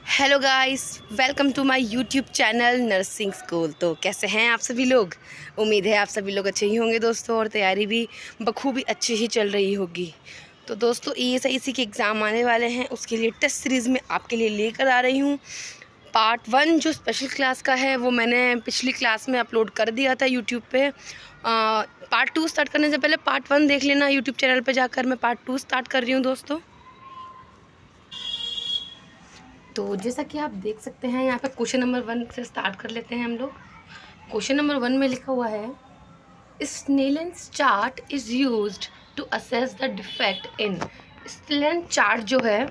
Hello guys, welcome to my YouTube channel nursing school. तो कैसे हैं आप सभी लोग? उम्मीद है आप सभी लोग अच्छे ही होंगे दोस्तों, और तैयारी भी बखूबी अच्छी ही चल रही होगी। तो दोस्तों ESIC के एग्ज़ाम आने वाले हैं, उसके लिए टेस्ट सीरीज़ में आपके लिए लेकर आ रही हूँ। पार्ट 1 जो स्पेशल क्लास का है वो मैंने पिछली क्लास में अपलोड कर दिया था यूट्यूब पे। पार्ट 2 स्टार्ट करने से पहले पार्ट 1 देख लेना यूट्यूब चैनल पर जाकर। मैं पार्ट 2 स्टार्ट कर रही हूँ दोस्तों। तो जैसा कि आप देख सकते हैं, यहाँ पे क्वेश्चन नंबर 1 से स्टार्ट कर लेते हैं हम लोग। क्वेश्चन नंबर 1 में लिखा हुआ है, Snellen's chart is used to assess the defect in. Snellen's chart जो है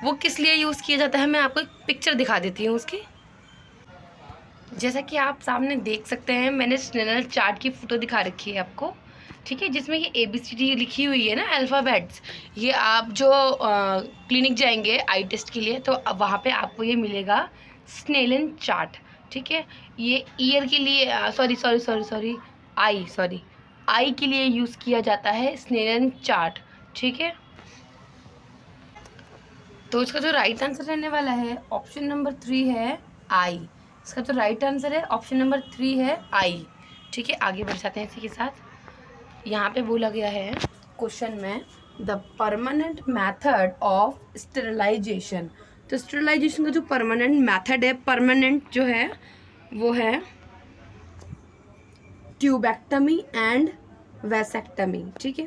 वो किस लिए यूज़ किया जाता है, मैं आपको एक पिक्चर दिखा देती हूँ उसकी। जैसा कि आप सामने देख सकते हैं, मैंने स्नेलेंस चार्ट की फ़ोटो दिखा रखी है आपको, ठीक है, जिसमें ये ABCD लिखी हुई है ना, अल्फ़ाबेट्स। ये आप जो क्लिनिक जाएंगे आई टेस्ट के लिए, तो वहाँ पे आपको ये मिलेगा स्नेलेंस चार्ट, ठीक है। ये ईयर के लिए आई के लिए यूज़ किया जाता है स्नेलेंस चार्ट, ठीक है। तो इसका जो राइट आंसर रहने वाला है ऑप्शन नंबर 3 है आई। इसका जो राइट आंसर है ऑप्शन नंबर 3 है आई, ठीक है। आगे बढ़ जाते हैं इसी के साथ। यहाँ पे बोला गया है क्वेश्चन में, the permanent method of sterilisation. तो स्टेरिलाइजेशन का जो परमानेंट मैथड है, परमानेंट जो है वो है ट्यूबेक्टमी एंड वैसेक्टमी, ठीक है।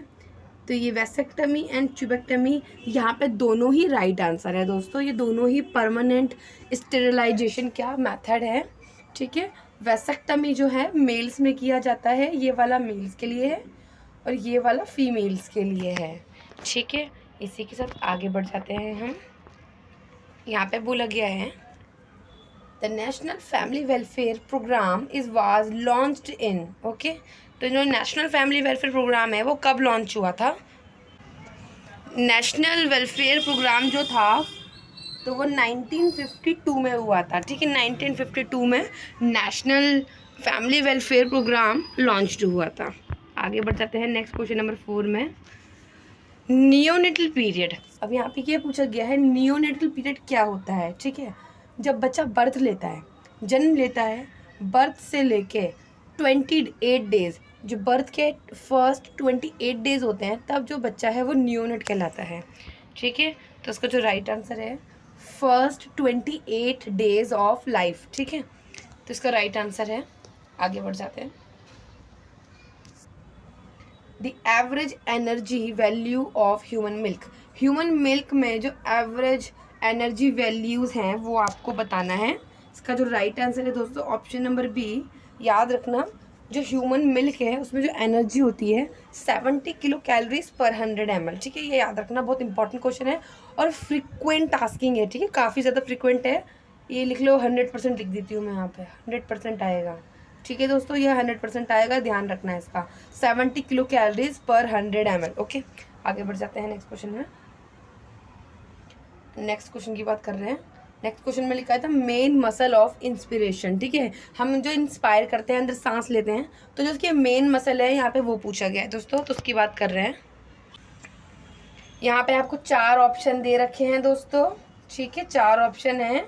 तो ये वैसेक्टमी एंड ट्यूबेक्टमी, यहाँ पे दोनों ही राइट आंसर है दोस्तों। ये दोनों ही परमानेंट स्टेरिलाइजेशन क्या मेथड है, ठीक है। वैसेक्टमी जो है मेल्स में किया जाता है, ये वाला मेल्स के लिए है और ये वाला फीमेल्स के लिए है, ठीक है। इसी के साथ आगे बढ़ जाते हैं हम। यहाँ पे बोला गया है, the national family welfare programme is was launched in, okay. तो जो नेशनल फैमिली वेलफेयर प्रोग्राम है वो कब लॉन्च हुआ था? नेशनल वेलफेयर प्रोग्राम जो था तो वो 1952 में हुआ था, ठीक है। 1952 में national family welfare programme launch हुआ था। आगे बढ़ जाते हैं नेक्स्ट क्वेश्चन नंबर 4 में, नियोनेटल पीरियड। अब यहाँ पे ये पूछा गया है नियोनेटल पीरियड क्या होता है, ठीक है। जब बच्चा बर्थ लेता है, जन्म लेता है, बर्थ से लेके 28 डेज, जो बर्थ के फर्स्ट 28 डेज होते हैं, तब जो बच्चा है वो नियोनेट कहलाता है, ठीक है। तो उसका जो राइट आंसर है फर्स्ट 28 डेज ऑफ लाइफ, ठीक है। तो इसका राइट आंसर है। आगे बढ़ जाते हैं। The average energy value of human milk. Human milk में जो एवरेज एनर्जी वैल्यूज़ हैं वो आपको बताना है। इसका जो राइट आंसर है दोस्तों ऑप्शन नंबर बी। याद रखना, जो ह्यूमन मिल्क है उसमें जो एनर्जी होती है 70 किलो कैलोरीज पर 100 ml, ठीक है। ये याद रखना, बहुत इंपॉर्टेंट क्वेश्चन है और फ्रिक्वेंट टास्किंग है, ठीक है, काफ़ी ज़्यादा फ्रिक्वेंट है। ये लिख लो, 100% लिख देती हूँ मैं यहाँ पे, 100% आएगा, ठीक है दोस्तों। ये 100% आएगा, ध्यान रखना है इसका। 70 किलो कैलोरीज पर 100 ml, ओके। आगे बढ़ जाते हैं नेक्स्ट क्वेश्चन में। नेक्स्ट क्वेश्चन की बात कर रहे हैं। नेक्स्ट क्वेश्चन में लिखा था मेन मसल ऑफ इंस्पिरेशन, ठीक है। हम जो इंस्पायर करते हैं, अंदर सांस लेते हैं, तो जो उसके मेन मसल है यहाँ पे वो पूछा गया है दोस्तों, तो उसकी बात कर रहे हैं। यहाँ पे आपको 4 ऑप्शन दे रखे हैं दोस्तों, ठीक है। 4 ऑप्शन है,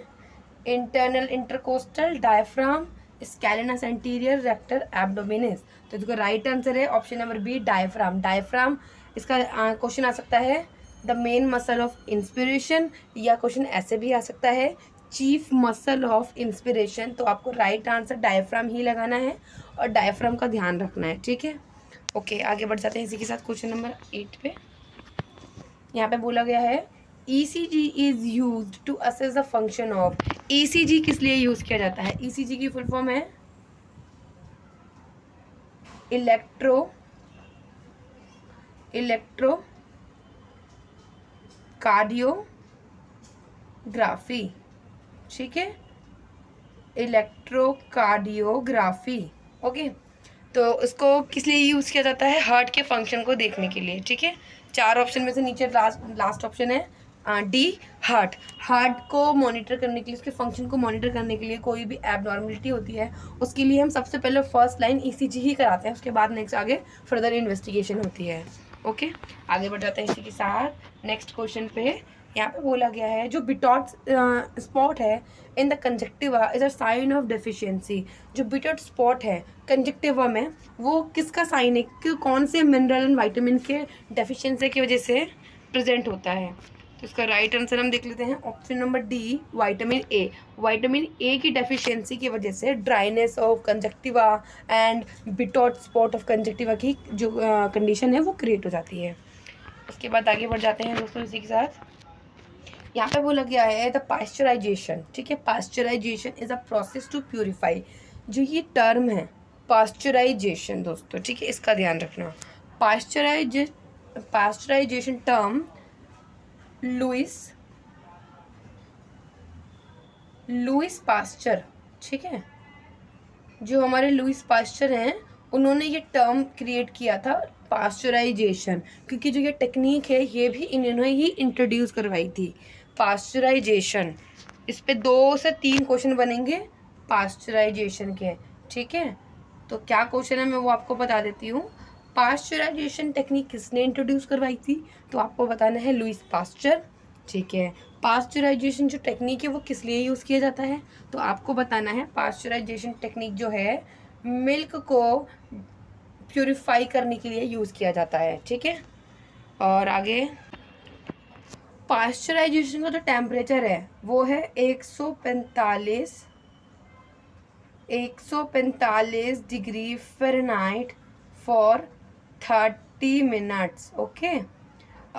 internal intercostal, diaphragm, scalenus anterior, rectus abdominis. तो इसका राइट आंसर है option number B, diaphragm. Diaphragm इसका क्वेश्चन आ सकता है the main muscle of inspiration, या क्वेश्चन ऐसे भी आ सकता है चीफ मसल ऑफ इंस्पिरेशन। तो आपको राइट आंसर डायफ्राम ही लगाना है और डायफ्राम का ध्यान रखना है, ठीक है। ओके, आगे बढ़ जाते हैं इसी के साथ क्वेश्चन नंबर 8 पे। यहाँ पे बोला गया है ECG is used to assess the function of. ECG किस लिए यूज किया जाता है? ECG की फुल फॉर्म है इलेक्ट्रो कार्डियोग्राफी, ठीक है, इलेक्ट्रोकार्डियोग्राफी, ओके। तो इसको किस लिए यूज़ किया जाता है? हार्ट के फंक्शन को देखने के लिए, ठीक है। 4 ऑप्शन में से नीचे लास्ट ऑप्शन है डी, हार्ट। हार्ट को मॉनिटर करने के लिए, उसके फंक्शन को मॉनिटर करने के लिए, कोई भी एबनॉर्मलिटी होती है उसके लिए हम सबसे पहले फर्स्ट लाइन ECG ही कराते हैं, उसके बाद नेक्स्ट आगे फर्दर इन्वेस्टिगेशन होती है, ओके। आगे बढ़ जाते हैं इसी के साथ नेक्स्ट क्वेश्चन पे। यहाँ पे बोला गया है जो बिटॉट स्पॉट है in the conjunctiva is a sign of deficiency. जो बिटॉट स्पॉट है कंजक्टिवा में वो किसका साइन है कि कौन से मिनरल एंड विटामिन के डेफिशिएंसी की वजह से प्रेजेंट होता है। तो इसका राइट आंसर हम देख लेते हैं option number D vitamin A. Vitamin A की डेफिशिएंसी की वजह से dryness of conjunctiva and Bitot spot of conjunctiva की जो कंडीशन है वो क्रिएट हो जाती है। उसके बाद आगे बढ़ जाते हैं दोस्तों इसी के साथ। यहाँ पे बोला गया है द पास्चराइजेशन, ठीक है। Pasteurisation is a process to purify. जो ये टर्म है पास्चराइजेशन दोस्तों, ठीक है, इसका ध्यान रखना। पास्चराइजेशन टर्म लुइस पास्चर, ठीक है, जो हमारे लुइस पास्चर हैं उन्होंने ये टर्म क्रिएट किया था पास्चराइजेशन, क्योंकि जो ये टेक्निक है ये भी इन्होंने ही इंट्रोड्यूस करवाई थी पास्चराइजेशन। इस पे 2 से 3 क्वेश्चन बनेंगे पास्चराइजेशन के, ठीक है। तो क्या क्वेश्चन है मैं वो आपको बता देती हूँ। पास्चराइजेशन टेक्निक किसने इंट्रोड्यूस करवाई थी, तो आपको बताना है लुइस पास्चर, ठीक है। पास्चराइजेशन जो टेक्निक है वो किस लिए यूज़ किया जाता है, तो आपको बताना है पास्चराइजेशन टेक्निक जो है मिल्क को प्यूरिफाई करने के लिए यूज़ किया जाता है, ठीक है। और आगे पास्चराइजेशन का जो टेम्परेचर है वो है 145 degree Fahrenheit for 30 minutes, okay.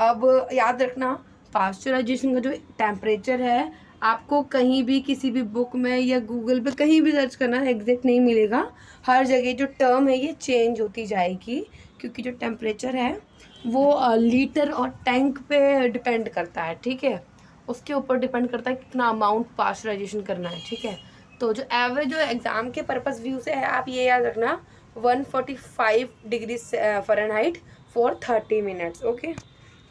अब याद रखना पास्चराइजेशन का जो टेम्परेचर है आपको कहीं भी किसी भी बुक में या गूगल पे कहीं भी सर्च करना एग्जैक्ट नहीं मिलेगा। हर जगह जो टर्म है ये चेंज होती जाएगी, क्योंकि जो टेम्परेचर है वो लीटर और टैंक पे डिपेंड करता है, ठीक है। उसके ऊपर डिपेंड करता है कितना अमाउंट पास्चराइजेशन करना है, ठीक है। तो जो एवरेज जो एग्ज़ाम के पर्पस व्यू से है आप ये याद रखना 145 degree Fahrenheit for 30 minutes, okay.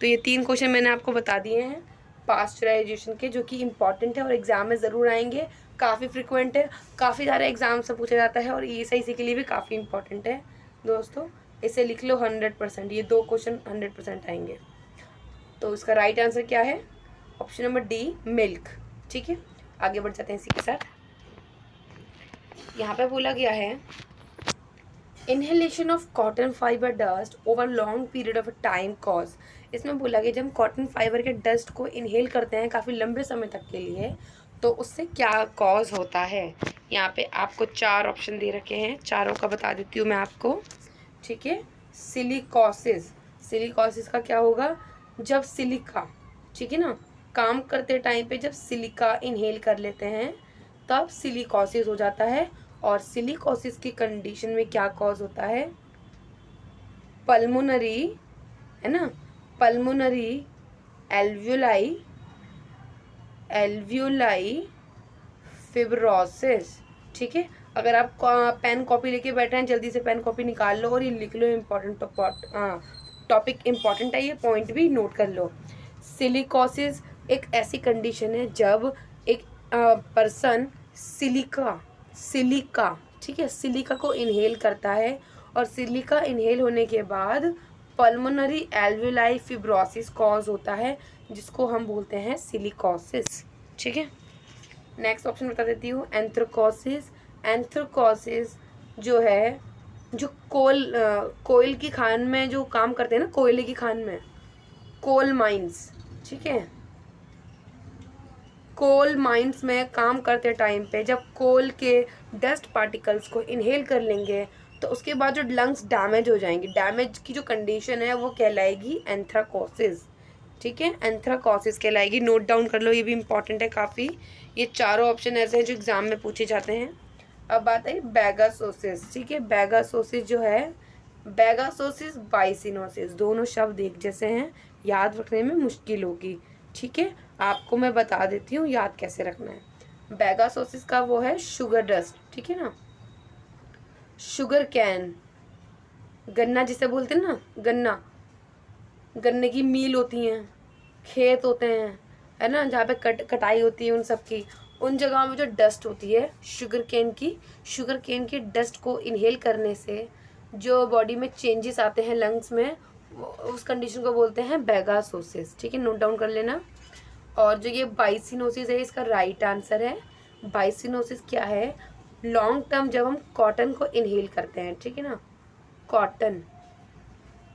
तो ये 3 क्वेश्चन मैंने आपको बता दिए हैं पास्चराइजेशन के, जो कि इम्पॉर्टेंट है और एग्ज़ाम में ज़रूर आएंगे, काफ़ी फ्रिक्वेंट है, काफ़ी सारे एग्ज़ाम से पूछा जाता है और ESIC के लिए भी काफ़ी इंपॉर्टेंट है दोस्तों। इसे लिख लो 100%, ये 2 क्वेश्चन 100% आएंगे। तो इसका राइट आंसर क्या है, ऑप्शन नंबर डी मिल्क, ठीक है। आगे बढ़ जाते हैं इसी के साथ। यहाँ पे बोला गया है inhalation of cotton fibre dust over long period of time cause. इसमें बोला गया जब हम कॉटन फाइबर के डस्ट को इनहेल करते हैं काफ़ी लंबे समय तक के लिए तो उससे क्या कॉज होता है। यहाँ पे आपको 4 ऑप्शन दे रखे हैं, चारों का बता देती हूँ मैं आपको, ठीक है। सिलिकॉसिस, सिलिकॉसिस का क्या होगा, जब सिलिका, ठीक है ना, काम करते टाइम पे जब सिलिका इनहेल कर लेते हैं तब सिलिकॉसिस हो जाता है। और सिलिकॉसिस की कंडीशन में क्या कॉज होता है, पल्मोनरी, है ना, पल्मोनरी एल्वियोलाई फिब्रोसिस, ठीक है। अगर आप पेन कॉपी लेके बैठे हैं जल्दी से पेन कॉपी निकाल लो और ये लिख लो, इम्पॉर्टेंट टॉपिक इम्पॉर्टेंट है, ये पॉइंट भी नोट कर लो। सिलिकॉसिस एक ऐसी कंडीशन है जब एक पर्सन सिलिका, ठीक है, सिलिका को इनहेल करता है और सिलिका इनहेल होने के बाद पल्मोनरी एल्वियोलाई फिब्रोसिस कॉज होता है जिसको हम बोलते हैं सिलिकॉसिस, ठीक है। नेक्स्ट ऑप्शन बता देती हूँ एंथ्राकोसिस। एंथ्राकोसिस जो है जो कोयल की खान में जो काम करते हैं ना, कोयले की खान में, कोल माइंस, ठीक है, कोल माइंस में काम करते टाइम पे जब कोल के डस्ट पार्टिकल्स को इनहेल कर लेंगे तो उसके बाद जो लंग्स डैमेज हो जाएंगे, डैमेज की जो कंडीशन है वो कहलाएगी एंथ्राकोसिस, ठीक है, एंथ्राकोसिस कहलाएगी। नोट डाउन कर लो, ये भी इंपॉर्टेंट है काफ़ी। ये चारों ऑप्शन ऐसे हैं जो एग्जाम में पूछे जाते हैं। अब बात है बैगासोसिस, ठीक है। बैगासोसिस जो है, बैगासोसिस बाइसिनोसिस, दोनों शब्द एक जैसे हैं, याद रखने में मुश्किल होगी, ठीक है। आपको मैं बता देती हूँ याद कैसे रखना है। बैगासोसिस का वो है शुगर डस्ट, ठीक है ना, शुगर कैन, गन्ना जिसे बोलते हैं ना, गन्ने की मील होती हैं, खेत होते हैं, है ना, जहाँ पे कटाई होती है उन सब की, उन जगहों में जो डस्ट होती है शुगर केन की डस्ट को इनहेल करने से जो बॉडी में चेंजेस आते हैं लंग्स में, उस कंडीशन को बोलते हैं बैगासोसिस, ठीक है, नोट डाउन कर लेना। और जो ये बाइसिनोसिस है इसका राइट आंसर है। बाइसिनोसिस क्या है? लॉन्ग टर्म जब हम कॉटन को इनहेल करते हैं, ठीक है ना, कॉटन,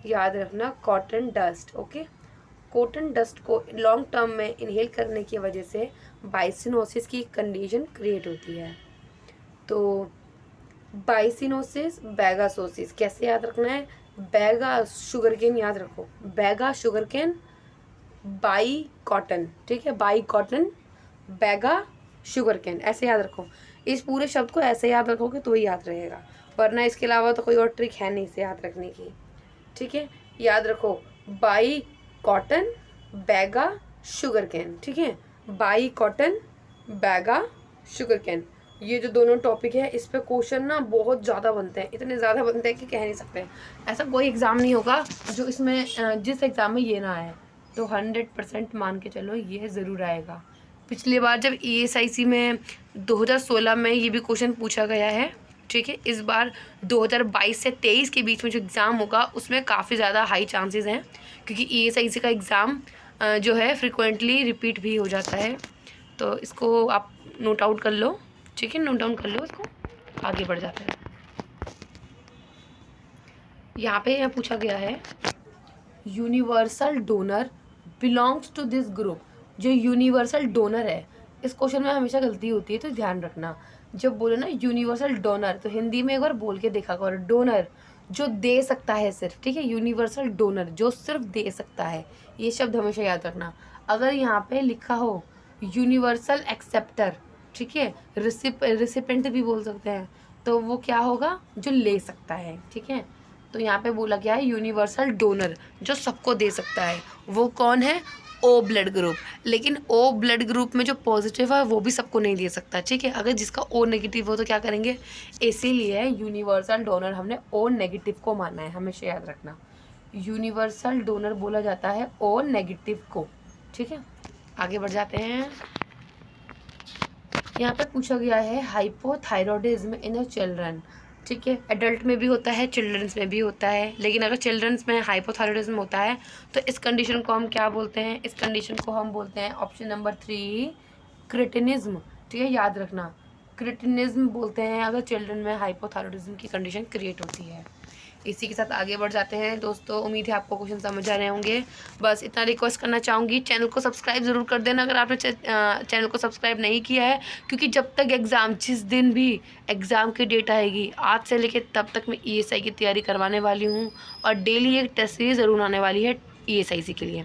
याद रखना cotton dust, okay, cotton dust को लॉन्ग टर्म में इनहेल करने की वजह से बाइसिनोसिस की कंडीशन क्रिएट होती है। तो बाइसिनोसिस, बैगासोसिस कैसे याद रखना है? बैगा शुगर केन याद रखो, बैगा शुगर केन, बाई कॉटन, ठीक है, बाई कॉटन, बैगा शुगर केन, ऐसे याद रखो। इस पूरे शब्द को ऐसे याद रखोगे तो ही याद रहेगा, वरना इसके अलावा तो कोई और ट्रिक है नहीं इसे याद रखने की, ठीक है। याद रखो by cotton, Baiga sugar cane, ठीक है, बाई कॉटन, बैगा शुगर कैन। ये जो दोनों टॉपिक है इस पे क्वेश्चन ना बहुत ज़्यादा बनते हैं, इतने ज़्यादा बनते हैं कि कह नहीं सकते। ऐसा कोई एग्ज़ाम नहीं होगा जो इसमें जिस एग्ज़ाम में ये ना आए, तो 100% मान के चलो ये ज़रूर आएगा। पिछली बार जब ESIC में 2016 में ये भी क्वेश्चन पूछा गया है, ठीक है। इस बार 2022 से 23 के बीच में जो एग्ज़ाम होगा उसमें काफ़ी ज़्यादा हाई चांसेस हैं, क्योंकि ESIC का एग्ज़ाम जो है फ्रिक्वेंटली रिपीट भी हो जाता है। तो इसको आप नोट आउट कर लो, ठीक है, नोट डाउन कर लो इसको। आगे बढ़ जाते हैं। यहाँ पे यह पूछा गया है universal donor belongs to this group. जो यूनिवर्सल डोनर है, इस क्वेश्चन में हमेशा गलती होती है, तो ध्यान रखना। जब बोले ना यूनिवर्सल डोनर, तो हिंदी में एक बार बोल के देखा करो, डोनर जो दे सकता है सिर्फ, ठीक है, यूनिवर्सल डोनर जो सिर्फ दे सकता है, ये शब्द हमेशा याद रखना। अगर यहाँ पे लिखा हो यूनिवर्सल एक्सेप्टर, ठीक है, रिसिपेंट भी बोल सकते हैं, तो वो क्या होगा? जो ले सकता है, ठीक है। तो यहाँ पे बोला गया है यूनिवर्सल डोनर जो सबको दे सकता है, वो कौन है? O blood group. लेकिन ओ ब्लड ग्रुप में जो पॉजिटिव है वो भी सबको नहीं दे सकता, ठीक है। अगर जिसका ओ नेगेटिव हो तो क्या करेंगे? इसीलिए यूनिवर्सल डोनर हमने ओ नेगेटिव को माना है, हमेशा याद रखना। यूनिवर्सल डोनर बोला जाता है ओ नेगेटिव को, ठीक है। आगे बढ़ जाते हैं। यहाँ पे पूछा गया है हाइपोथायरॉयडिज्म इन अ चिल्ड्रन, ठीक है। एडल्ट में भी होता है, चिल्ड्रंस में भी होता है, लेकिन अगर चिल्ड्रंस में हाइपोथायरॉयडिज्म होता है तो इस कंडीशन को हम क्या बोलते हैं? इस कंडीशन को हम बोलते हैं ऑप्शन नंबर 3 क्रिटिनिज्म, ठीक है, याद रखना क्रिटिनिज्म बोलते हैं अगर चिल्ड्रन में हाइपोथायरॉयडिज्म की कंडीशन क्रिएट होती है। इसी के साथ आगे बढ़ जाते हैं दोस्तों। उम्मीद है आपको क्वेश्चन समझ आ रहे होंगे। बस इतना रिक्वेस्ट करना चाहूँगी, चैनल को सब्सक्राइब ज़रूर कर देना अगर आपने चैनल को सब्सक्राइब नहीं किया है, क्योंकि जब तक एग्ज़ाम, जिस दिन भी एग्ज़ाम की डेट आएगी, आज से लेकर तब तक मैं ESI की तैयारी करवाने वाली हूँ, और डेली एक टेस्ट सीरीज ज़रूर आने वाली है ESIC के लिए।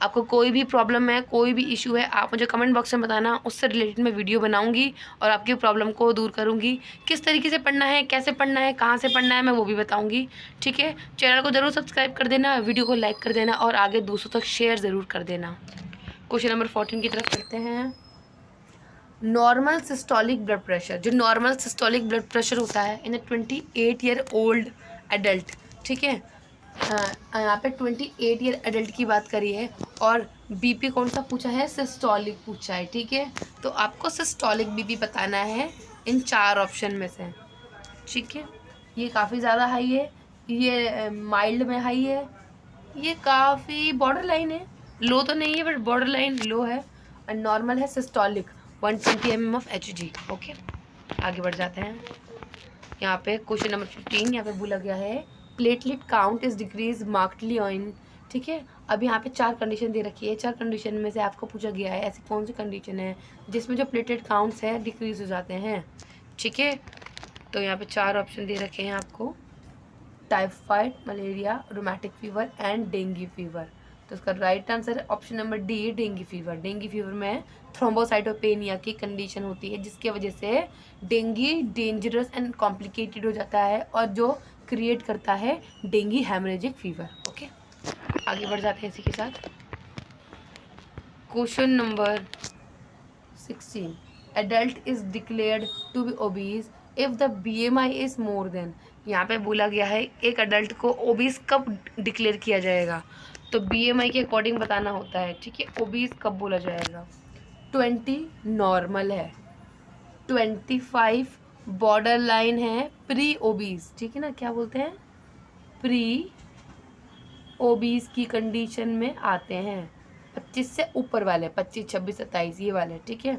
आपको कोई भी प्रॉब्लम है, कोई भी इशू है, आप मुझे कमेंट बॉक्स में बताना, उससे रिलेटेड मैं वीडियो बनाऊंगी और आपकी प्रॉब्लम को दूर करूंगी। किस तरीके से पढ़ना है, कैसे पढ़ना है, कहाँ से पढ़ना है, मैं वो भी बताऊंगी, ठीक है। चैनल को ज़रूर सब्सक्राइब कर देना, वीडियो को लाइक कर देना और आगे दूसरों तक शेयर ज़रूर कर देना। क्वेश्चन नंबर 14 की तरफ चलते हैं। नॉर्मल सिस्टोलिक ब्लड प्रेशर, जो नॉर्मल सिस्टोलिक ब्लड प्रेशर होता है इन 28 ईयर ओल्ड एडल्ट, ठीक है, यहाँ पे 28 ईयर एडल्ट की बात करी है, और BP कौन सा पूछा है? सिस्टोलिक पूछा है, ठीक है। तो आपको सिस्टोलिक BP बताना है इन 4 ऑप्शन में से, ठीक है। ये काफ़ी ज़्यादा हाई है, ये माइल्ड में हाई है, ये काफ़ी बॉर्डर लाइन है, लो तो नहीं है बट बॉर्डर लाइन लो है, और नॉर्मल है systolic 120 mm of Hg, okay. आगे बढ़ जाते हैं। यहाँ पे क्वेश्चन नंबर 15, यहाँ पे बोला गया है platelet count is decrease markedly on, ठीक है। अब यहाँ पे 4 कंडीशन दे रखी है, 4 कंडीशन में से आपको पूछा गया है ऐसी कौन सी कंडीशन है जिसमें जो प्लेटलेट काउंट्स है डिक्रीज हो जाते हैं, ठीक है। तो यहाँ पे 4 ऑप्शन दे रखे हैं आपको, typhoid, malaria, rheumatic fever and dengue fever. तो इसका राइट आंसर है option number D, dengue fever. Dengue fever में थ्रोम्बोसाइटोपेनिया की कंडीशन होती है, जिसकी वजह से डेंगू डेंजरस एंड कॉम्प्लिकेटेड हो जाता है, और जो क्रिएट करता है डेंगू हेमरेजिक फीवर, ओके। आगे बढ़ जाते हैं इसी के साथ। Question number 16, adult is declared to be obese if the BMI is more than. यहाँ पे बोला गया है एक अडल्ट को ओबीज कब डिक्लेयर किया जाएगा, तो BMI के अकॉर्डिंग बताना होता है, ठीक है। ओबीज कब बोला जाएगा? 20 नॉर्मल है, 25 बॉर्डर लाइन है, प्री ओबीज, ठीक है ना, क्या बोलते हैं? प्री ओबीज की कंडीशन में आते हैं, 25 से ऊपर वाले 25, 26, 27 ये वाले, ठीक है।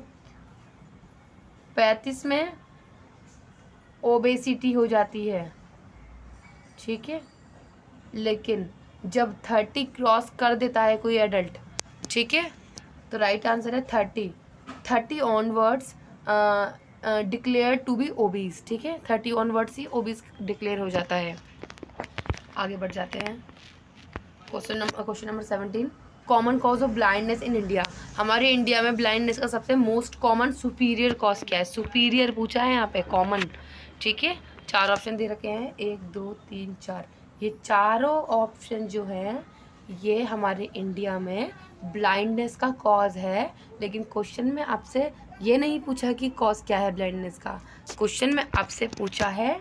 35 में ओबेसिटी हो जाती है, ठीक है। लेकिन जब 30 क्रॉस कर देता है कोई एडल्ट, ठीक है, तो राइट आंसर है 30 onwards declared to be obese, ठीक है। 30 ऑनवर्ड्स ही ओबीज डिक्लेयर हो जाता है। आगे बढ़ जाते हैं। Question number 17, common cause of blindness in India. हमारे इंडिया में ब्लाइंडनेस का सबसे मोस्ट कॉमन सुपीरियर कॉज क्या है? सुपीरियर पूछा है यहाँ पे, कॉमन, ठीक है। 4 ऑप्शन दे रखे हैं, 1 2 3 4। ये चारों ऑप्शन जो है ये हमारे इंडिया में ब्लाइंडनेस का कॉज है। लेकिन क्वेश्चन में आपसे ये नहीं पूछा कि कॉज क्या है ब्लाइंडनेस का, क्वेश्चन में आपसे पूछा है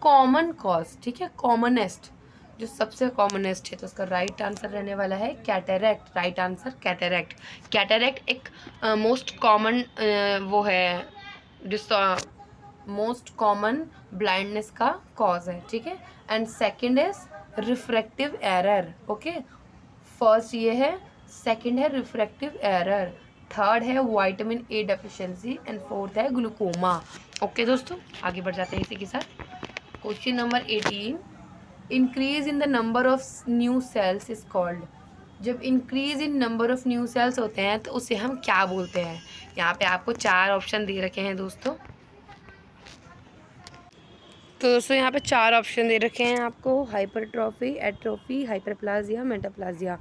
कॉमन कॉज, ठीक है, कॉमनेस्ट, जो सबसे कॉमनेस्ट है। तो उसका राइट आंसर रहने वाला है cataract. Right answer cataract. Cataract एक मोस्ट कॉमन वो है, जिस मोस्ट कॉमन ब्लाइंडनेस का कॉज है, ठीक है। And second is refractive error, okay. First ये है, सेकंड है रिफ्रैक्टिव एरर, थर्ड है vitamin A deficiency and fourth है ग्लूकोमा। ओके दोस्तों, आगे बढ़ जाते हैं इसी के साथ। Question number 18, increase in the number of new sales is called. जब increase in number of new sales होते हैं तो उसे हम क्या बोलते हैं? यहाँ पे आपको 4 ऑप्शन दे रखे हैं दोस्तों। तो दोस्तों यहाँ पे 4 ऑप्शन दे रखे हैं आपको, हाइपरट्रॉफी, एट्रोफी, हाइपरप्लाजिया, मेटाप्लाजिया।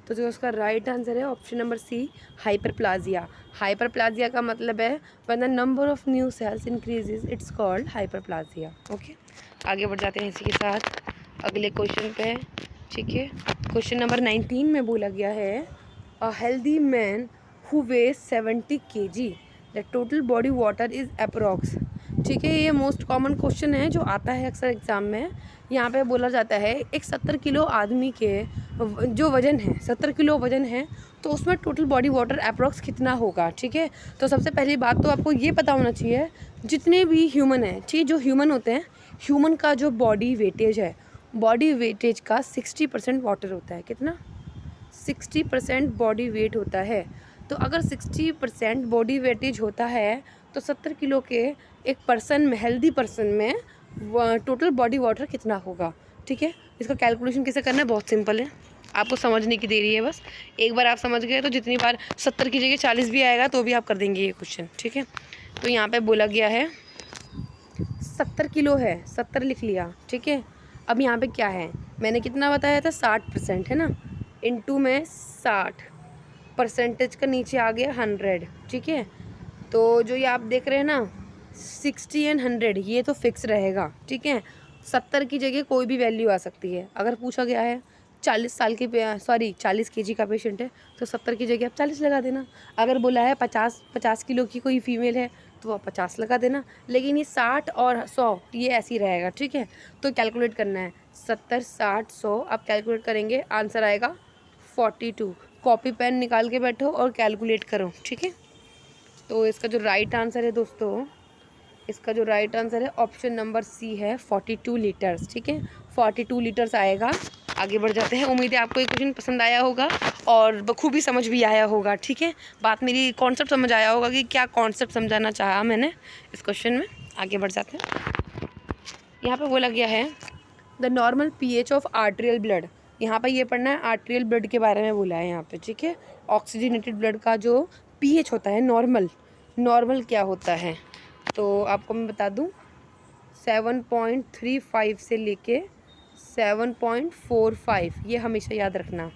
तो जो उसका राइट आंसर है option number C, hyperplasia. Hyperplasia का मतलब है when the number of new cells increases it's called hyperplasia, okay. आगे बढ़ जाते हैं इसी के साथ अगले क्वेश्चन पे, ठीक है। क्वेश्चन नंबर 19 में बोला गया है, a healthy man who weighs 70 kg the total body water is approx, ठीक है। ये मोस्ट कॉमन क्वेश्चन है जो आता है अक्सर एग्जाम में। यहाँ पे बोला जाता है एक 70 किलो आदमी के जो वज़न है, 70 किलो वज़न है, तो उसमें टोटल बॉडी वाटर अप्रॉक्स कितना होगा, ठीक है। तो सबसे पहली बात तो आपको ये पता होना चाहिए जितने भी ह्यूमन हैं, ठीक, जो ह्यूमन होते हैं, ह्यूमन का जो बॉडी वेटेज है, बॉडी वेटेज का 60% वाटर होता है। कितना? 60% बॉडी वेट होता है। तो अगर 60% बॉडी वेटेज होता है तो 70 किलो के एक पर्सन में, हेल्दी पर्सन में टोटल बॉडी वाटर कितना होगा, ठीक है। इसका कैलकुलेशन कैसे करना है, बहुत सिंपल है, आपको समझने की देरी है बस। एक बार आप समझ गए तो जितनी बार 70 की जगह 40 भी आएगा तो भी आप कर देंगे ये क्वेश्चन, ठीक है। तो यहाँ पे बोला गया है 70 किलो है, 70 लिख लिया, ठीक है। अब यहाँ पे क्या है, मैंने कितना बताया था, 60% है ना, इनटू में 60, परसेंटेज का नीचे आ गया 100, ठीक है। तो जो ये आप देख रहे हैं ना 60 एंड 100 ये तो फिक्स रहेगा, ठीक है। 70 की जगह कोई भी वैल्यू आ सकती है। अगर पूछा गया है 40 kg का पेशेंट है तो 70 की जगह आप 40 लगा देना। अगर बोला है 50 किलो की कोई फीमेल है तो आप 50 लगा देना। लेकिन ये 60 और 100 ये ऐसे ही रहेगा, ठीक है। तो कैलकुलेट करना है 70, 60, 100, आप कैलकुलेट करेंगे आंसर आएगा 42। कॉपी पेन निकाल के बैठो और कैलकुलेट करो, ठीक है। तो इसका जो राइट आंसर है दोस्तों, इसका जो राइट आंसर है ऑप्शन नंबर सी है 42 लीटर्स, ठीक है। 42 लीटर्स आएगा। आगे बढ़ जाते हैं। उम्मीद है आपको ये क्वेश्चन पसंद आया होगा और बखूबी समझ भी आया होगा, ठीक है। बात मेरी कॉन्सेप्ट समझ आया होगा कि क्या कॉन्सेप्ट समझाना चाहा मैंने इस क्वेश्चन में। आगे बढ़ जाते हैं। यहाँ पे बोला गया है the normal pH of arterial blood. यहाँ पर ये पढ़ना है, आर्टेरियल ब्लड के बारे में बोला है यहाँ पे, ठीक है। ऑक्सीजनेटेड ब्लड का जो pH होता है नॉर्मल क्या होता है, तो आपको मैं बता दूँ 7.35 से लेके 7.45, ये हमेशा याद रखना,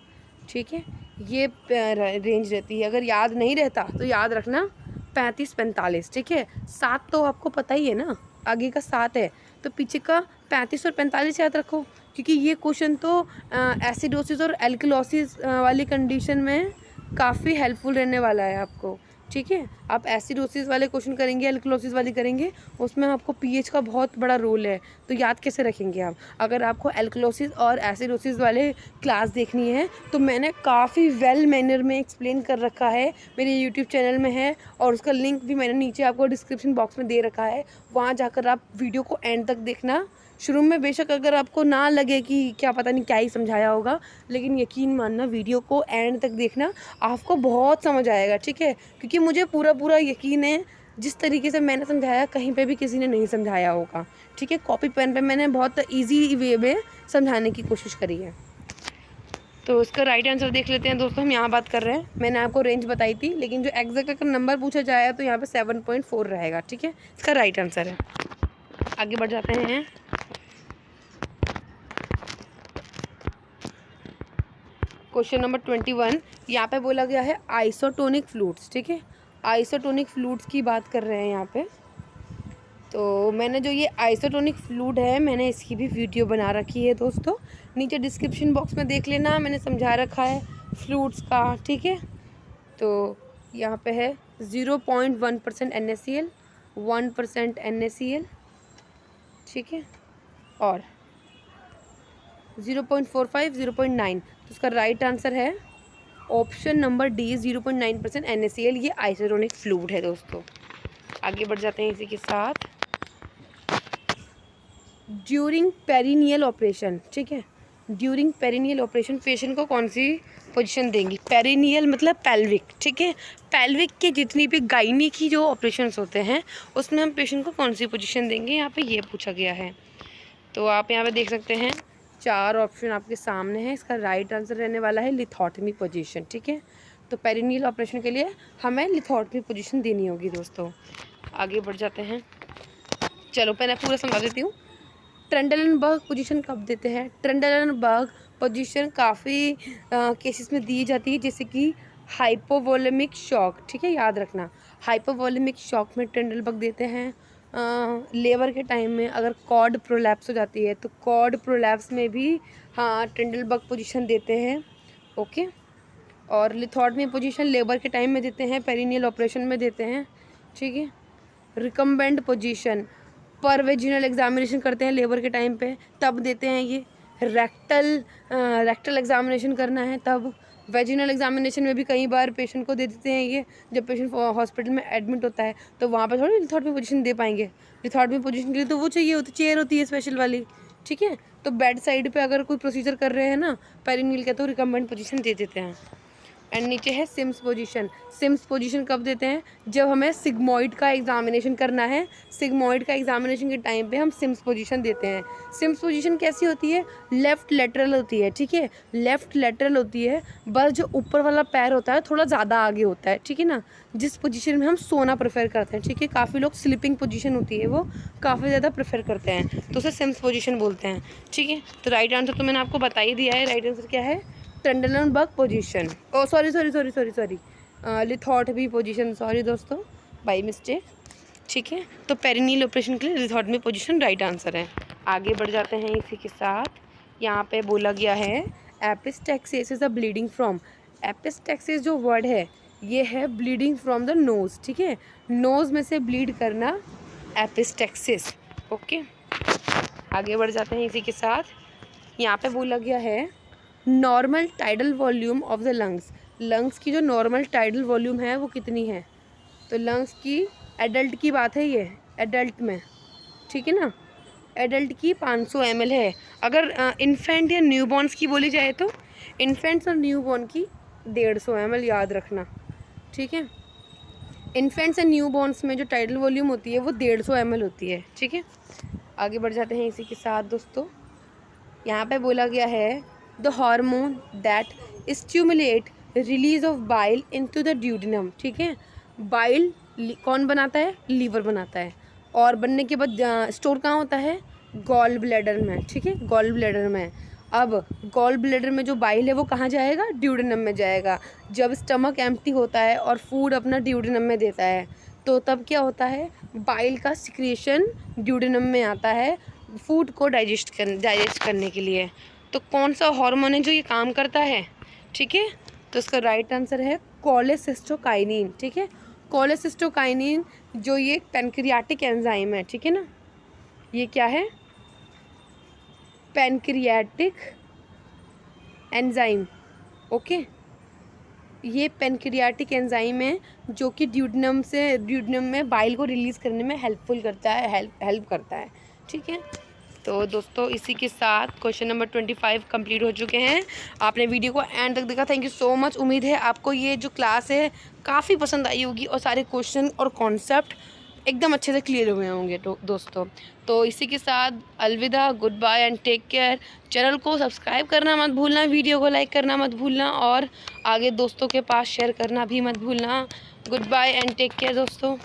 ठीक है। ये रेंज रहती है। अगर याद नहीं रहता तो याद रखना 35-45, ठीक है। 7 तो आपको पता ही है ना, आगे का 7 है तो पीछे का 35 और 45 याद रखो, क्योंकि ये क्वेश्चन तो एसिडोसिस और एल्कलोसिस वाली कंडीशन में काफ़ी हेल्पफुल रहने वाला है आपको, ठीक है। आप एसिडोसिस वाले क्वेश्चन करेंगे, एल्कलोसिस वाले करेंगे, उसमें आपको पीएच का बहुत बड़ा रोल है। तो याद कैसे रखेंगे आप? अगर आपको एल्कलोसिस और एसिडोसिस वाले क्लास देखनी है तो मैंने काफ़ी वेल मैनर में एक्सप्लेन कर रखा है, मेरे यूट्यूब चैनल में है, और उसका लिंक भी मैंने नीचे आपको डिस्क्रिप्शन बॉक्स में दे रखा है। वहाँ जाकर आप वीडियो को एंड तक देखना, शुरू में बेशक अगर आपको ना लगे कि क्या पता नहीं क्या ही समझाया होगा, लेकिन यकीन मानना वीडियो को एंड तक देखना, आपको बहुत समझ आएगा, ठीक है। क्योंकि मुझे पूरा पूरा यकीन है जिस तरीके से मैंने समझाया कहीं पे भी किसी ने नहीं समझाया होगा, ठीक है। कॉपी पेन पे मैंने बहुत ईजी वे में समझाने की कोशिश करी है। तो इसका राइट आंसर देख लेते हैं दोस्तों। हम यहाँ बात कर रहे हैं, मैंने आपको रेंज बताई थी, लेकिन जो एग्जैक्ट अगर नंबर पूछा जाए तो यहाँ पे 7.4 रहेगा, ठीक है। इसका राइट आंसर है। आगे बढ़ जाते हैं। क्वेश्चन नंबर 21, यहाँ पे बोला गया है आइसोटोनिक फ्लूइड्स, ठीक है। आइसोटोनिक फ्लूइड्स की बात कर रहे हैं यहाँ पे। तो मैंने जो ये आइसोटोनिक फ्लूइड है, मैंने इसकी भी वीडियो बना रखी है दोस्तों, नीचे डिस्क्रिप्शन बॉक्स में देख लेना, मैंने समझा रखा है फ्लूइड्स का, ठीक है। तो यहाँ पे है 0.1% NaCl, 1% NaCl, ठीक है, और 0.45, 0.9। तो उसका राइट आंसर है ऑप्शन नंबर डी, 0.9% NaCl। ये आइसोटोनिक फ्लूइड है दोस्तों। आगे बढ़ जाते हैं इसी के साथ। ड्यूरिंग पेरिनियल ऑपरेशन, ठीक है, ड्यूरिंग पेरिनियल ऑपरेशन पेशेंट को कौन सी पोजीशन देंगी? पेरिनियल मतलब पेल्विक, ठीक है। पेल्विक के जितनी भी गायनी की जो ऑपरेशंस होते हैं उसमें हम पेशेंट को कौन सी पोजीशन देंगे, यहाँ पे ये पूछा गया है। तो आप यहाँ पे देख सकते हैं 4 ऑप्शन आपके सामने हैं। इसका राइट आंसर रहने वाला है लिथोटमी पोजीशन, ठीक है। तो पेरिनियल ऑपरेशन के लिए हमें लिथोटमी पोजीशन देनी होगी दोस्तों। आगे बढ़ जाते हैं। चलो पहले पूरा समझा देती हूँ। ट्रेंडलनबर्ग पोजीशन कब देते हैं? ट्रेंडलनबर्ग पोजीशन काफ़ी केसेस में दी जाती है, जैसे कि हाइपोवोलेमिक शॉक, ठीक है, याद रखना। हाइपोवोलेमिक शॉक में ट्रेंडलबर्ग देते हैं। लेबर के टाइम में अगर कॉर्ड प्रोलैप्स हो जाती है तो कॉर्ड प्रोलैप्स में भी हाँ ट्रेंडलबर्ग पोजीशन देते हैं, ओके। और लिथोटमी पोजीशन लेबर के टाइम में देते हैं, पेरिनियल ऑपरेशन में देते हैं, ठीक है। रिकम्बेंट पोजीशन पर वेजिनल एग्जामिनेशन करते हैं लेबर के टाइम पे, तब देते हैं ये। रेक्टल एग्जामिनेशन करना है तब। वेजिनल एग्जामिनेशन में भी कई बार पेशेंट को दे देते हैं ये, जब पेशेंट हॉस्पिटल में एडमिट होता है तो वहाँ पर थोड़ी लिथोटमी पोजीशन दे पाएंगे। लिथोटमी पोजीशन के लिए तो वो चाहिए होती, चेयर होती है स्पेशल वाली, ठीक है। तो बेड साइड पे अगर कोई प्रोसीजर कर रहे हैं ना पेरिनियल के, तो रिकम्बेंट पोजीशन दे देते हैं। एंड नीचे है सिम्स पोजीशन। सिम्स पोजीशन कब देते हैं? जब हमें सिग्मॉइड का एग्जामिनेशन करना है, सिग्मॉइड का एग्जामिनेशन के टाइम पे हम सिम्स पोजीशन देते हैं। सिम्स पोजीशन कैसी होती है? लेफ़्ट लेटरल होती है, ठीक है, लेफ़्ट लेटरल होती है, बस जो ऊपर वाला पैर होता है थोड़ा ज़्यादा आगे होता है, ठीक है ना, जिस पोजीशन में हम सोना प्रेफर करते हैं, ठीक है। काफ़ी लोग स्लीपिंग पोजीशन होती है वो काफ़ी ज़्यादा प्रेफर करते हैं, तो उसे सिम्स पोजीशन बोलते हैं, ठीक है। तो राइट आंसर तो मैंने आपको बता ही दिया है। राइट आंसर क्या है? Trendelenburg position. ओ सॉरी लिथोटमी पोजीशन, सॉरी दोस्तों बाय मिस्टेक, ठीक है। तो पेरिनियल ऑपरेशन के लिए लिथोटमी पोजीशन राइट आंसर है। आगे बढ़ जाते हैं इसी के साथ। यहाँ पे बोला गया है epistaxis is a bleeding from. Epistaxis जो वर्ड है ये है ब्लीडिंग फ्रॉम द नोज़, ठीक है, नोज़ में से ब्लीड करना एपिस्टैक्सिस, ओके। आगे बढ़ जाते हैं इसी के साथ। यहाँ पे बोला गया है normal tidal volume of the lungs. Lungs की जो नॉर्मल टाइडल वॉल्यूम है वो कितनी है? तो लंग्स की एडल्ट की बात है, ये एडल्ट में, ठीक है ना, एडल्ट की 500 ml है। अगर इन्फेंट या न्यूबॉर्न्स की बोली जाए तो इन्फेंट्स और न्यूबॉर्न की 150 ml, याद रखना, ठीक है। इन्फेंट्स एंड न्यूबॉर्न्स में जो टाइडल वॉल्यूम होती है वो 150 ml होती है, ठीक है। आगे बढ़ जाते हैं इसी के साथ दोस्तों। यहाँ पे बोला गया है the hormone that stimulate release of bile into the duodenum, ठीक है। बाइल कौन बनाता है? लीवर बनाता है, और बनने के बाद स्टोर कहाँ होता है? गॉल ब्लैडर में, ठीक है, गॉल ब्लैडर में। अब गॉल ब्लैडर में जो बाइल है वो कहाँ जाएगा? ड्यूडिनम में जाएगा। जब स्टमक एम्प्टी होता है और फूड अपना ड्यूडिनम में देता है तो तब क्या होता है? बाइल का सिक्रेशन ड्यूडिनम में आता है फूड को डाइजेस्ट करने के लिए। तो कौन सा हार्मोन है जो ये काम करता है, ठीक है। तो इसका राइट आंसर है कोलेसिस्टोकाइनिन, ठीक है। कोलेसिस्टोकाइनिन जो ये पैनक्रियाटिक एंजाइम है, ठीक है ना, ये क्या है? Pancreatic enzyme, okay. ये पैनक्रियाटिक एंजाइम है जो कि ड्यूडिनम में बाइल को रिलीज़ करने में हेल्प करता है, ठीक है। तो दोस्तों इसी के साथ क्वेश्चन नंबर 25 कंप्लीट हो चुके हैं। आपने वीडियो को एंड तक देखा, थैंक यू सो मच। उम्मीद है आपको ये जो क्लास है काफ़ी पसंद आई होगी और सारे क्वेश्चन और कॉन्सेप्ट एकदम अच्छे से क्लियर हुए होंगे। तो दोस्तों तो इसी के साथ अलविदा, good bye and take care. Channel को सब्सक्राइब करना मत भूलना, वीडियो को लाइक करना मत भूलना और आगे दोस्तों के पास शेयर करना भी मत भूलना। Good bye and take care दोस्तों।